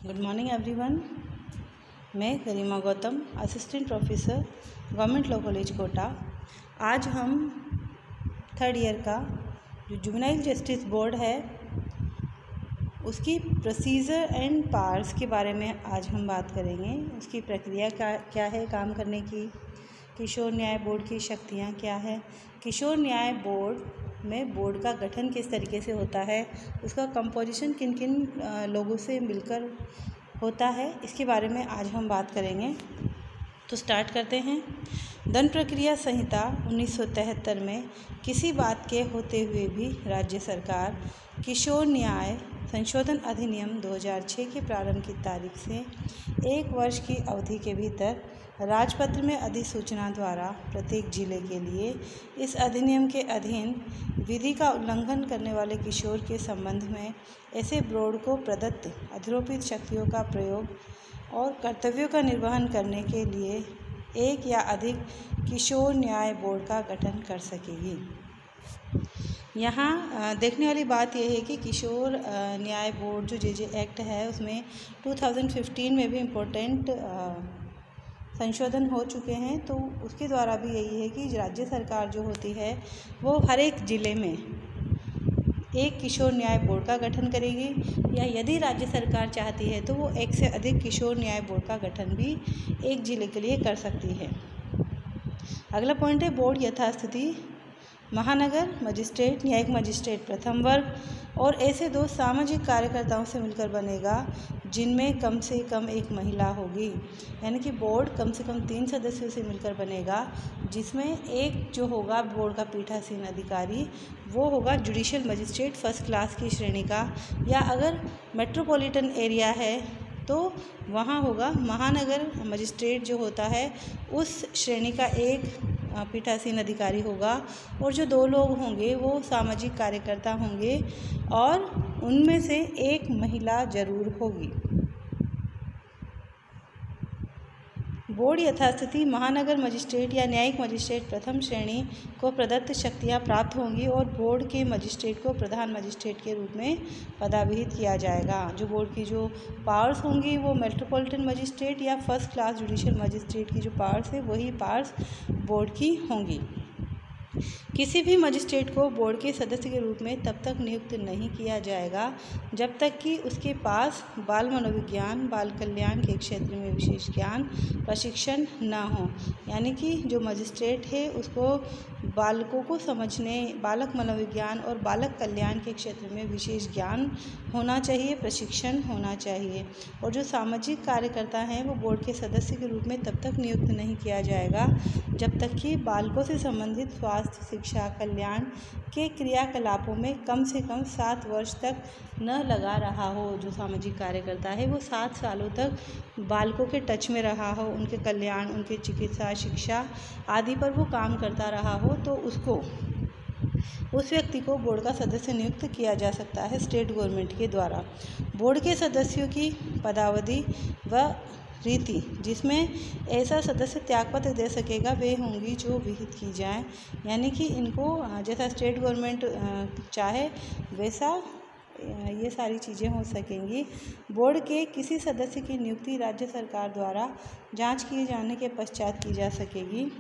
Good morning everyone. मैं Garima Gautam, assistant professor, government law college Kota. आज हम थर्ड ईयर का जो जुवेनाइल जस्टिस बोर्ड है उसकी प्रोसीजर एंड पार्ट्स के बारे में आज हम बात करेंगे। उसकी प्रक्रिया क्या है काम करने की, किशोर न्याय बोर्ड की शक्तियाँ क्या है, किशोर न्याय बोर्ड में बोर्ड का गठन किस तरीके से होता है, उसका कंपोजिशन किन किन लोगों से मिलकर होता है, इसके बारे में आज हम बात करेंगे। तो स्टार्ट करते हैं। दंड प्रक्रिया संहिता 1973 में किसी बात के होते हुए भी राज्य सरकार किशोर न्याय संशोधन अधिनियम 2006 के प्रारंभ की तारीख से 1 वर्ष की अवधि के भीतर राजपत्र में अधिसूचना द्वारा प्रत्येक जिले के लिए इस अधिनियम के अधीन विधि का उल्लंघन करने वाले किशोर के संबंध में ऐसे बोर्ड को प्रदत्त अधिरोपित शक्तियों का प्रयोग और कर्तव्यों का निर्वहन करने के लिए एक या अधिक किशोर न्याय बोर्ड का गठन कर सकेगी। यहाँ देखने वाली बात यह है कि किशोर न्याय बोर्ड जो जे एक्ट है उसमें 2015 में भी इम्पोर्टेंट संशोधन हो चुके हैं। तो उसके द्वारा भी यही है कि राज्य सरकार जो होती है वो हर एक ज़िले में एक किशोर न्याय बोर्ड का गठन करेगी, या यदि राज्य सरकार चाहती है तो वो एक से अधिक किशोर न्याय बोर्ड का गठन भी एक ज़िले के लिए कर सकती है। अगला पॉइंट है बोर्ड यथास्थिति महानगर मजिस्ट्रेट, न्यायिक मजिस्ट्रेट प्रथम वर्ग और ऐसे 2 सामाजिक कार्यकर्ताओं से मिलकर बनेगा जिनमें कम से कम एक महिला होगी। यानी कि बोर्ड कम से कम 3 सदस्यों से मिलकर बनेगा, जिसमें एक जो होगा बोर्ड का पीठासीन अधिकारी वो होगा जुडिशियल मजिस्ट्रेट फर्स्ट क्लास की श्रेणी का, या अगर मेट्रोपॉलिटन एरिया है तो वहाँ होगा महानगर मजिस्ट्रेट जो होता है उस श्रेणी का एक पीठासीन अधिकारी होगा, और जो 2 लोग होंगे वो सामाजिक कार्यकर्ता होंगे और उनमें से एक महिला जरूर होगी। बोर्ड यथास्थिति महानगर मजिस्ट्रेट या न्यायिक मजिस्ट्रेट प्रथम श्रेणी को प्रदत्त शक्तियां प्राप्त होंगी और बोर्ड के मजिस्ट्रेट को प्रधान मजिस्ट्रेट के रूप में पदाभिहित किया जाएगा। जो बोर्ड की जो पावर्स होंगी वो मेट्रोपॉलिटन मजिस्ट्रेट या फर्स्ट क्लास जुडिशियल मजिस्ट्रेट की जो पावर्स है वही पावर्स बोर्ड की होंगी। किसी भी मजिस्ट्रेट को बोर्ड के सदस्य के रूप में तब तक नियुक्त नहीं किया जाएगा जब तक कि उसके पास बाल मनोविज्ञान, बाल कल्याण के क्षेत्र में विशेष ज्ञान प्रशिक्षण न हो। यानी कि जो मजिस्ट्रेट है उसको बालकों को समझने, बालक मनोविज्ञान और बालक कल्याण के क्षेत्र में विशेष ज्ञान होना चाहिए, प्रशिक्षण होना चाहिए। और जो सामाजिक कार्यकर्ता हैं वो बोर्ड के सदस्य के रूप में तब तक नियुक्त नहीं किया जाएगा जब तक कि बालकों से संबंधित स्वास्थ्य, शिक्षा, कल्याण के क्रियाकलापों में कम से कम 7 वर्ष तक न लगा रहा हो। जो सामाजिक कार्यकर्ता है वो 7 सालों तक बालकों के टच में रहा हो, उनके कल्याण, उनके चिकित्सा, शिक्षा आदि पर वो काम करता रहा हो, तो उस व्यक्ति को बोर्ड का सदस्य नियुक्त किया जा सकता है स्टेट गवर्नमेंट के द्वारा। बोर्ड के सदस्यों की पदावधि व रीति जिसमें ऐसा सदस्य त्यागपत्र दे सकेगा वे होंगी जो विहित की जाए। यानी कि इनको जैसा स्टेट गवर्नमेंट चाहे वैसा ये सारी चीज़ें हो सकेंगी। बोर्ड के किसी सदस्य की नियुक्ति राज्य सरकार द्वारा जांच किए जाने के पश्चात की जा सकेगी।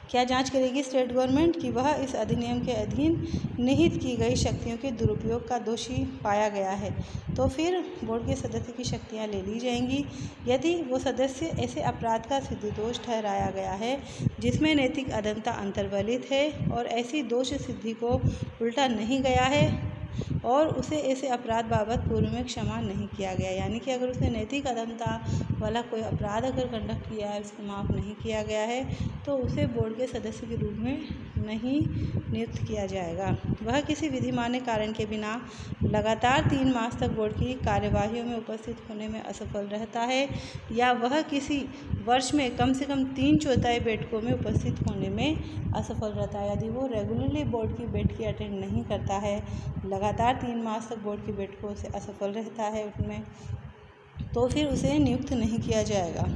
क्या जांच करेगी स्टेट गवर्नमेंट कि वह इस अधिनियम के अधीन निहित की गई शक्तियों के दुरुपयोग का दोषी पाया गया है, तो फिर बोर्ड के सदस्य की शक्तियां ले ली जाएंगी। यदि वो सदस्य ऐसे अपराध का सिद्ध दोष ठहराया गया है जिसमें नैतिक अदमता अंतर्वलित है और ऐसी दोष सिद्धि को उल्टा नहीं गया है और उसे ऐसे अपराध बाबत पूर्व में क्षमा नहीं किया गया, यानी कि अगर उसने नैतिक अदमता वाला कोई अपराध अगर कंडक्ट किया है, उसको माफ़ नहीं किया गया है, तो उसे बोर्ड के सदस्य के रूप में नहीं नियुक्त किया जाएगा। वह किसी विधिमान्य कारण के बिना लगातार 3 मास तक बोर्ड की कार्यवाहियों में उपस्थित होने में असफल रहता है, या वह किसी वर्ष में कम से कम 3/4 बैठकों में उपस्थित होने में असफल रहता है। यदि वो रेगुलरली बोर्ड की बैठकें अटेंड नहीं करता है, लगातार 3 मास तक बोर्ड की बैठकों से असफल रहता है उसमें, तो फिर उसे नियुक्त नहीं किया जाएगा,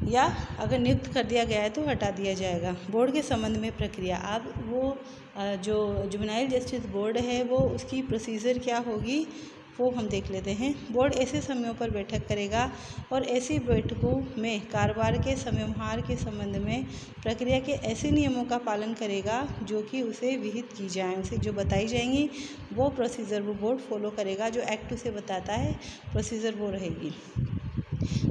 या अगर नियुक्त कर दिया गया है तो हटा दिया जाएगा। बोर्ड के संबंध में प्रक्रिया, अब वो जो जुवेनाइल जस्टिस बोर्ड है वो उसकी प्रोसीजर क्या होगी, वो हम देख लेते हैं। बोर्ड ऐसे समयों पर बैठक करेगा और ऐसी बैठकों में कारोबार के समयभार के संबंध में प्रक्रिया के ऐसे नियमों का पालन करेगा जो कि उसे विहित की जाए, उसे जो बताई जाएंगी वो प्रोसीजर वो बोर्ड फॉलो करेगा। जो एक्ट उसे बताता है प्रोसीजर वो रहेगी।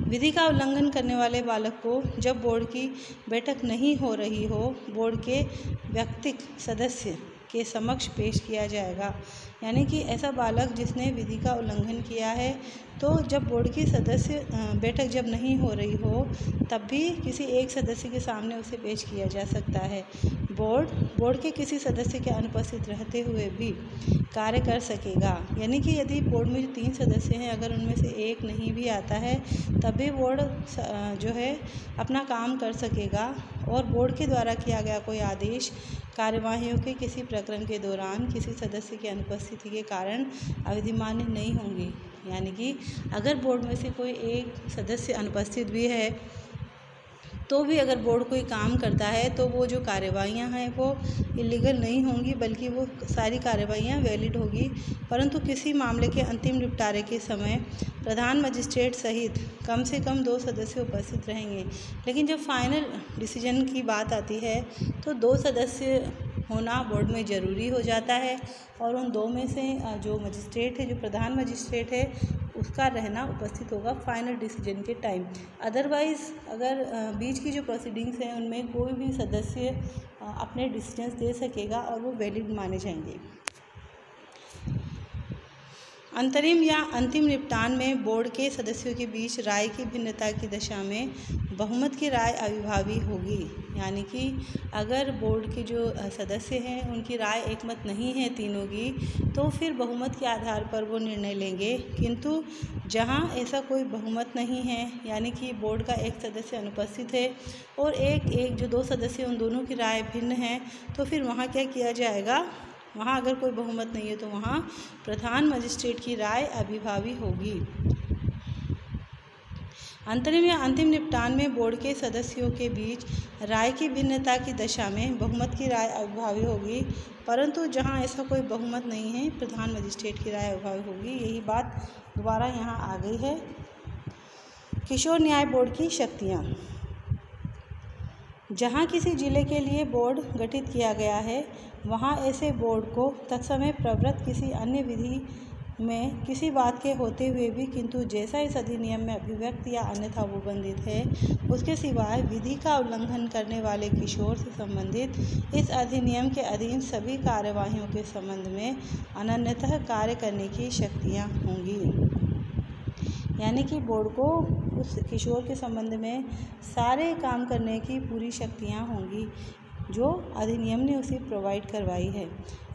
विधि का उल्लंघन करने वाले बालक को जब बोर्ड की बैठक नहीं हो रही हो बोर्ड के व्यक्तिगत सदस्य के समक्ष पेश किया जाएगा। यानी कि ऐसा बालक जिसने विधि का उल्लंघन किया है तो जब बोर्ड की सदस्य बैठक जब नहीं हो रही हो तब भी किसी एक सदस्य के सामने उसे पेश किया जा सकता है। बोर्ड के किसी सदस्य के अनुपस्थित रहते हुए भी कार्य कर सकेगा। यानी कि यदि बोर्ड में जो 3 सदस्य हैं अगर उनमें से एक नहीं भी आता है तब भी बोर्ड जो है अपना काम कर सकेगा और बोर्ड के द्वारा किया गया कोई आदेश कार्यवाहियों के किसी प्रकरण के दौरान किसी सदस्य की अनुपस्थिति के कारण अविधिमान्य नहीं होंगी। यानी कि अगर बोर्ड में से कोई एक सदस्य अनुपस्थित भी है तो भी अगर बोर्ड कोई काम करता है तो वो जो कार्यवाहियाँ हैं वो इलीगल नहीं होंगी बल्कि वो सारी कार्यवाहियाँ वैलिड होगी। परंतु किसी मामले के अंतिम निपटारे के समय प्रधान मजिस्ट्रेट सहित कम से कम 2 सदस्य उपस्थित रहेंगे। लेकिन जब फाइनल डिसीजन की बात आती है तो 2 सदस्य होना बोर्ड में ज़रूरी हो जाता है और उन 2 में से जो मजिस्ट्रेट है जो प्रधान मजिस्ट्रेट है उसका रहना उपस्थित होगा फाइनल डिसीजन के टाइम। अदरवाइज़ अगर बीच की जो प्रोसीडिंग्स हैं उनमें कोई भी सदस्य अपने डिसीजंस दे सकेगा और वो वैलिड माने जाएंगे। अंतरिम या अंतिम निपटान में बोर्ड के सदस्यों के बीच राय की भिन्नता की दशा में बहुमत की राय अविभावी होगी। यानी कि अगर बोर्ड के जो सदस्य हैं उनकी राय एकमत नहीं है तीनों की तो फिर बहुमत के आधार पर वो निर्णय लेंगे। किंतु जहां ऐसा कोई बहुमत नहीं है यानी कि बोर्ड का एक सदस्य अनुपस्थित है और एक जो 2 सदस्य उन दोनों की राय भिन्न है तो फिर वहाँ क्या किया जाएगा, वहाँ अगर कोई बहुमत नहीं है तो वहाँ प्रधान मजिस्ट्रेट की राय अविभावी होगी। अंतरिम या अंतिम निपटान में बोर्ड के सदस्यों के बीच राय की भिन्नता की दशा में बहुमत की राय अविभावी होगी। परंतु जहां ऐसा कोई बहुमत नहीं है प्रधान मजिस्ट्रेट की राय अविभावी होगी। यही बात दोबारा यहां आ गई है। किशोर न्याय बोर्ड की शक्तियां। जहां किसी जिले के लिए बोर्ड गठित किया गया है वहां ऐसे बोर्ड को तत्समय प्रवृत्त किसी अन्य विधि में किसी बात के होते हुए भी किंतु जैसा इस अधिनियम में अभिव्यक्त या अन्यथा उपबंधित है उसके सिवाय विधि का उल्लंघन करने वाले किशोर से संबंधित इस अधिनियम के अधीन सभी कार्यवाहियों के संबंध में अनन्यतः कार्य करने की शक्तियां होंगी। यानी कि बोर्ड को उस किशोर के संबंध में सारे काम करने की पूरी शक्तियां होंगी जो अधिनियम ने उसे प्रोवाइड करवाई है।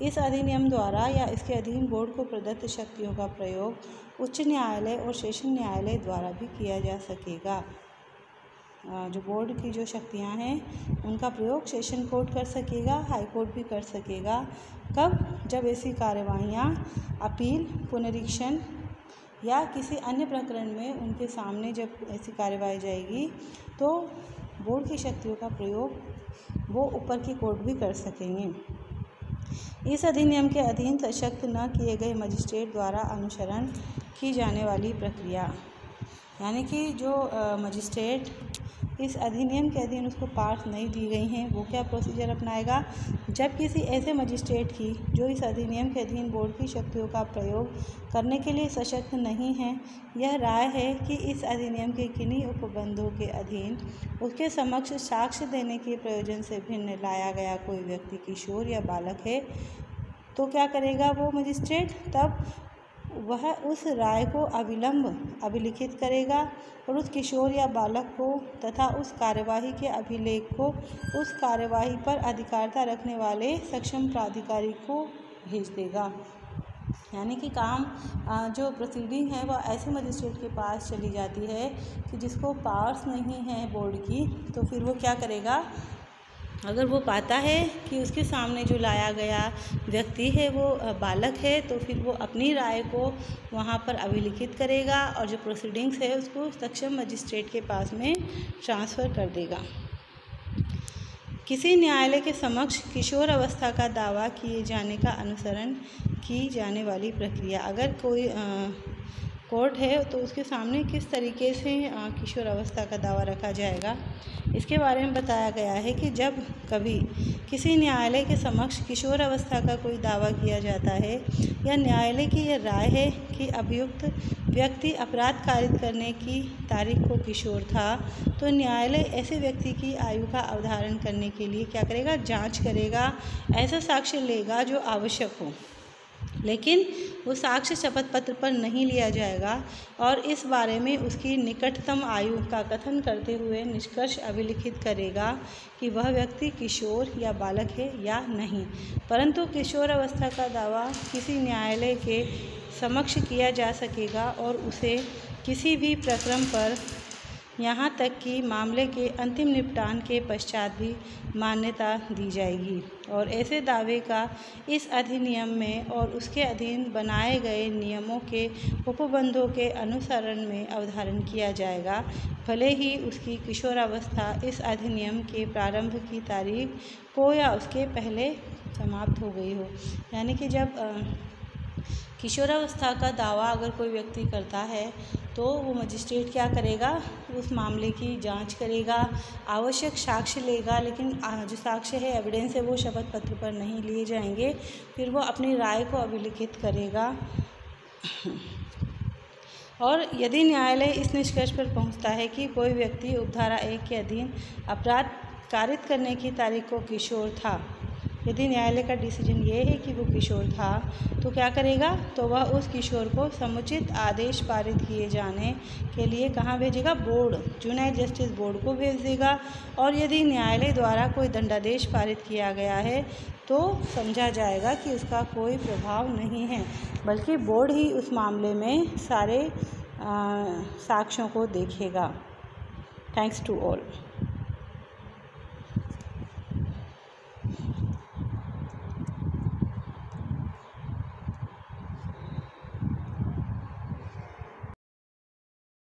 इस अधिनियम द्वारा या इसके अधीन बोर्ड को प्रदत्त शक्तियों का प्रयोग उच्च न्यायालय और सेशन न्यायालय द्वारा भी किया जा सकेगा। जो बोर्ड की जो शक्तियां हैं उनका प्रयोग सेशन कोर्ट कर सकेगा, हाई कोर्ट भी कर सकेगा। कब? जब ऐसी कार्यवाहियां अपील, पुनरीक्षण या किसी अन्य प्रकरण में उनके सामने जब ऐसी कार्यवाही जाएगी तो बोर्ड की शक्तियों का प्रयोग वो ऊपर की कोर्ट भी कर सकेंगे। इस अधिनियम के अधीन सशक्त न किए गए मजिस्ट्रेट द्वारा अनुसरण की जाने वाली प्रक्रिया। यानी कि जो मजिस्ट्रेट इस अधिनियम के अधीन उसको पार्ट नहीं दी गई हैं वो क्या प्रोसीजर अपनाएगा, जब किसी ऐसे मजिस्ट्रेट की जो इस अधिनियम के अधीन बोर्ड की शक्तियों का प्रयोग करने के लिए सशक्त नहीं है यह राय है कि इस अधिनियम के किन्हीं उपबंधों के अधीन उसके समक्ष साक्ष्य देने के प्रयोजन से भिन्न लाया गया कोई व्यक्ति किशोर या बालक है तो क्या करेगा वो मजिस्ट्रेट, तब वह उस राय को अविलंब अभिलिखित करेगा और उस किशोर या बालक को तथा उस कार्यवाही के अभिलेख को उस कार्यवाही पर अधिकारिता रखने वाले सक्षम प्राधिकारी को भेज देगा। यानी कि काम जो प्रोसीडिंग है वह ऐसे मजिस्ट्रेट के पास चली जाती है कि जिसको पावर्स नहीं है बोर्ड की, तो फिर वो क्या करेगा, अगर वो पाता है कि उसके सामने जो लाया गया व्यक्ति है वो बालक है तो फिर वो अपनी राय को वहाँ पर अभिलिखित करेगा और जो प्रोसीडिंग्स है उसको सक्षम मजिस्ट्रेट के पास में ट्रांसफ़र कर देगा। किसी न्यायालय के समक्ष किशोर अवस्था का दावा किए जाने का अनुसरण की जाने वाली प्रक्रिया। अगर कोई कोर्ट है तो उसके सामने किस तरीके से किशोर अवस्था का दावा रखा जाएगा, इसके बारे में बताया गया है कि जब कभी किसी न्यायालय के समक्ष किशोर अवस्था का कोई दावा किया जाता है या न्यायालय की यह राय है कि अभियुक्त व्यक्ति अपराध कारित करने की तारीख को किशोर था, तो न्यायालय ऐसे व्यक्ति की आयु का अवधारण करने के लिए क्या करेगा, जांच करेगा, ऐसा साक्ष्य लेगा जो आवश्यक हो, लेकिन वो साक्ष्य शपथ पत्र पर नहीं लिया जाएगा और इस बारे में उसकी निकटतम आयु का कथन करते हुए निष्कर्ष अभिलिखित करेगा कि वह व्यक्ति किशोर या बालक है या नहीं। परंतु किशोर अवस्था का दावा किसी न्यायालय के समक्ष किया जा सकेगा और उसे किसी भी प्रकरण पर यहाँ तक कि मामले के अंतिम निपटान के पश्चात भी मान्यता दी जाएगी और ऐसे दावे का इस अधिनियम में और उसके अधीन बनाए गए नियमों के उपबंधों के अनुसरण में अवधारण किया जाएगा, भले ही उसकी किशोरावस्था इस अधिनियम के प्रारंभ की तारीख को या उसके पहले समाप्त हो गई हो। यानी कि जब किशोरावस्था का दावा अगर कोई व्यक्ति करता है तो वो मजिस्ट्रेट क्या करेगा, उस मामले की जांच करेगा, आवश्यक साक्ष्य लेगा, लेकिन जो साक्ष्य है, एविडेंस है, वो शपथ पत्र पर नहीं लिए जाएंगे। फिर वो अपनी राय को अभिलिखित करेगा और यदि न्यायालय इस निष्कर्ष पर पहुंचता है कि कोई व्यक्ति उपधारा 1 के अधीन अपराध कारित करने की तारीख को किशोर था, यदि न्यायालय का डिसीजन ये है कि वो किशोर था, तो क्या करेगा, तो वह उस किशोर को समुचित आदेश पारित किए जाने के लिए कहाँ भेजेगा, बोर्ड, जूनियर जस्टिस बोर्ड को भेज देगा। और यदि न्यायालय द्वारा कोई दंडादेश पारित किया गया है तो समझा जाएगा कि उसका कोई प्रभाव नहीं है, बल्कि बोर्ड ही उस मामले में सारे साक्ष्यों को देखेगा। Thanks to all.